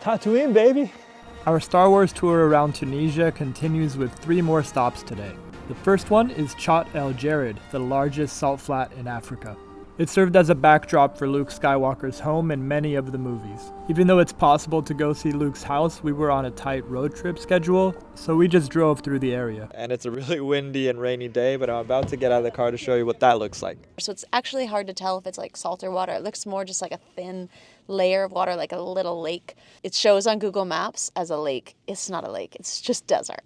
Tatooine, baby! Our Star Wars tour around Tunisia continues with 3 more stops today. The first one is Chott El Djerid, the largest salt flat in Africa. It served as a backdrop for Luke Skywalker's home in many of the movies. Even though it's possible to go see Luke's house, we were on a tight road trip schedule, so we just drove through the area. And it's a really windy and rainy day, but I'm about to get out of the car to show you what that looks like. So it's actually hard to tell if it's like salt or water. It looks more just like a thin layer of water, like a little lake. It shows on Google Maps as a lake. It's not a lake, it's just desert.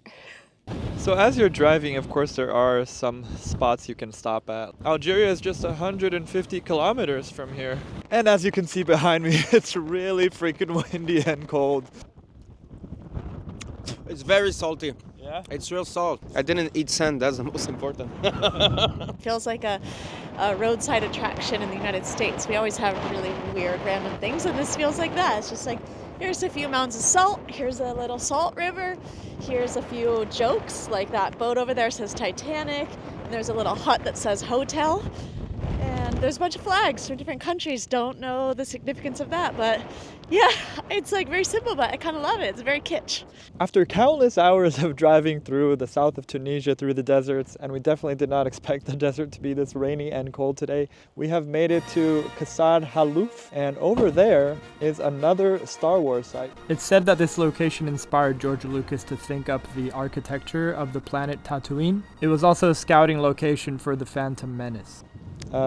So as you're driving, of course, there are some spots you can stop at. Algeria is just 150 kilometers from here. And as you can see behind me, it's really freaking windy and cold. It's very salty. Yeah? It's real salt. I didn't eat sand, that's the most important. It feels like a roadside attraction in the United States. We always have really weird random things, and this feels like that. It's just like, here's a few mounds of salt, here's a little salt river, here's a few jokes, like that boat over there says Titanic, and there's a little hut that says hotel, and there's a bunch of flags from different countries. Don't know the significance of that, but yeah, it's like very simple, but I kind of love it. It's very kitsch. After countless hours of driving through the south of Tunisia, through the deserts, and we definitely did not expect the desert to be this rainy and cold today, we have made it to Ksar Halouf, and over there is another Star Wars site. It's said that this location inspired George Lucas to think up the architecture of the planet Tatooine. It was also a scouting location for the Phantom Menace.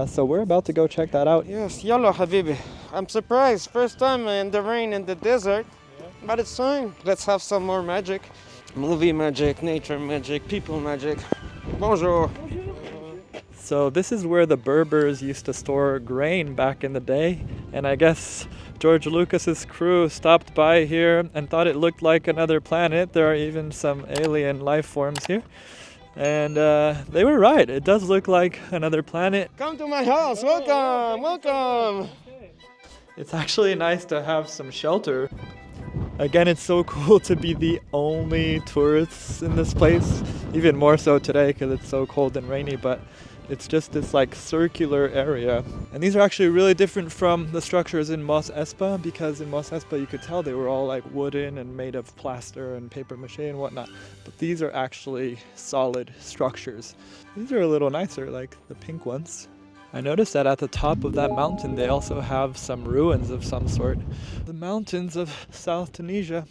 So we're about to go check that out. Yes, yalla habibi. I'm surprised. First time in the rain in the desert. Yeah. But it's fine. Let's have some more magic. Movie magic, nature magic, people magic. Bonjour. So this is where the Berbers used to store grain back in the day. And I guess George Lucas's crew stopped by here and thought it looked like another planet. There are even some alien life forms here. And they were right. It does look like another planet. Come to my house. Welcome. Welcome. It's actually nice to have some shelter. Again, it's so cool to be the only tourists in this place. Even more so today because it's so cold and rainy, but it's just this like circular area. And these are actually really different from the structures in Mos Espa, because in Mos Espa you could tell they were all like wooden and made of plaster and paper mache and whatnot. But these are actually solid structures. These are a little nicer, like the pink ones. I noticed that at the top of that mountain they also have some ruins of some sort. The mountains of South Tunisia.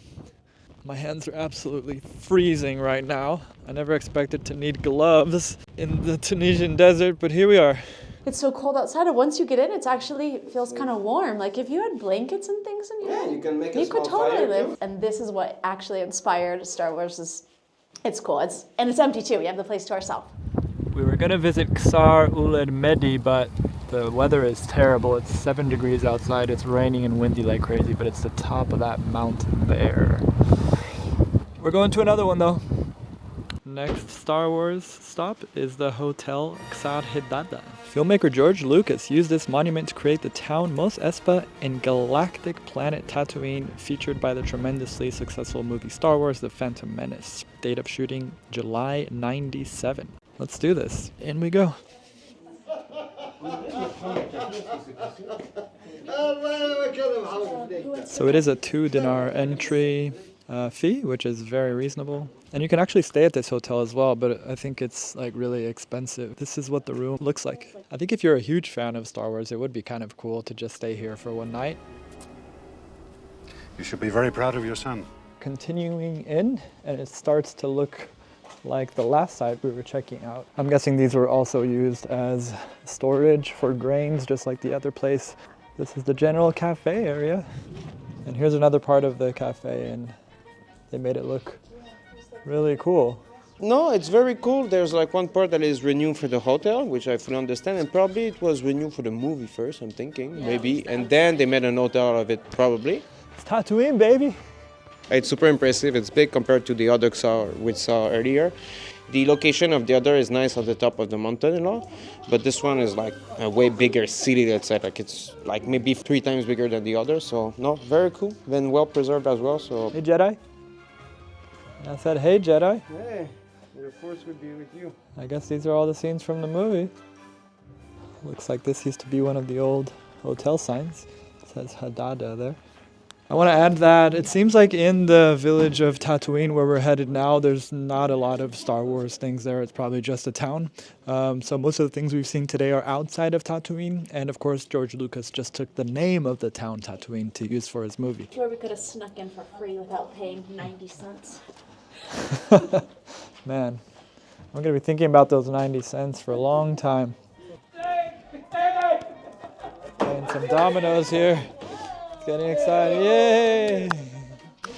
My hands are absolutely freezing right now. I never expected to need gloves in the Tunisian desert, but here we are. It's so cold outside, and once you get in, it actually feels kind of warm. Like if you had blankets and things in here, Yeah, you can make a you could small totally fire live. too. And this is what actually inspired Star Wars. It's cool. And it's empty too. We have the place to ourselves. We were gonna visit Ksar Ul Mehdi, but the weather is terrible. It's 7 degrees outside. It's raining and windy like crazy, but it's the top of that mountain there. We're going to another one though. Next Star Wars stop is the Hotel Ksar Hadada. Filmmaker George Lucas used this monument to create the town Mos Espa in galactic planet Tatooine, featured by the tremendously successful movie Star Wars: The Phantom Menace. Date of shooting July 97. Let's do this. In we go. So it is a 2 dinar entry fee, which is very reasonable. And you can actually stay at this hotel as well, but I think it's like really expensive. This is what the room looks like. I think if you're a huge fan of Star Wars, it would be kind of cool to just stay here for one night. You should be very proud of your son. Continuing in, and it starts to look like the last site we were checking out. I'm guessing these were also used as storage for grains, just like the other place. This is the general cafe area. And here's another part of the cafe, and they made it look really cool. No, it's very cool. There's like one part that is renewed for the hotel, which I fully understand, and probably it was renewed for the movie first, I'm thinking, maybe. And then they made an hotel out of it, probably. It's Tatooine, baby! It's super impressive. It's big compared to the other Ksar we saw earlier. The location of the other is nice at the top of the mountain and all, but this one is like a way bigger city, let's say. Like it's like maybe 3 times bigger than the other. So no, very cool. Then well preserved as well. So hey Jedi. I said hey Jedi. Hey, the Force would be with you. I guess these are all the scenes from the movie. Looks like this used to be one of the old hotel signs. It says Hadada there. I want to add that it seems like in the village of Tatooine, where we're headed now, there's not a lot of Star Wars things there. It's probably just a town. So most of the things we've seen today are outside of Tatooine. And of course, George Lucas just took the name of the town Tatooine to use for his movie. Where we could have snuck in for free without paying 90 cents. Man, I'm going to be thinking about those 90 cents for a long time. Playing some dominoes here. Getting excited, yay!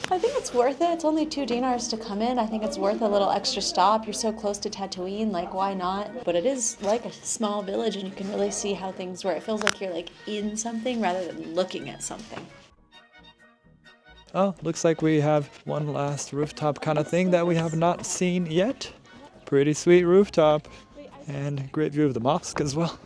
I think it's worth it. It's only 2 dinars to come in. I think it's worth a little extra stop. You're so close to Tatooine, like why not? But it is like a small village and you can really see how things work. It feels like you're like in something rather than looking at something. Oh, looks like we have one last rooftop kind of thing that we have not seen yet. Pretty sweet rooftop. And great view of the mosque as well.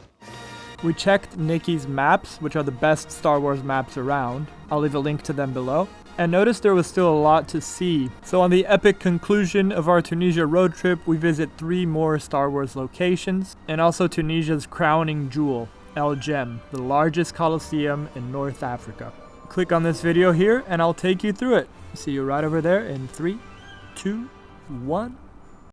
We checked Nicki's maps, which are the best Star Wars maps around. I'll leave a link to them below. And noticed there was still a lot to see. So on the epic conclusion of our Tunisia road trip, we visit 3 more Star Wars locations, and also Tunisia's crowning jewel, El Jem, the largest coliseum in North Africa. Click on this video here and I'll take you through it. See you right over there in 3, 2, 1.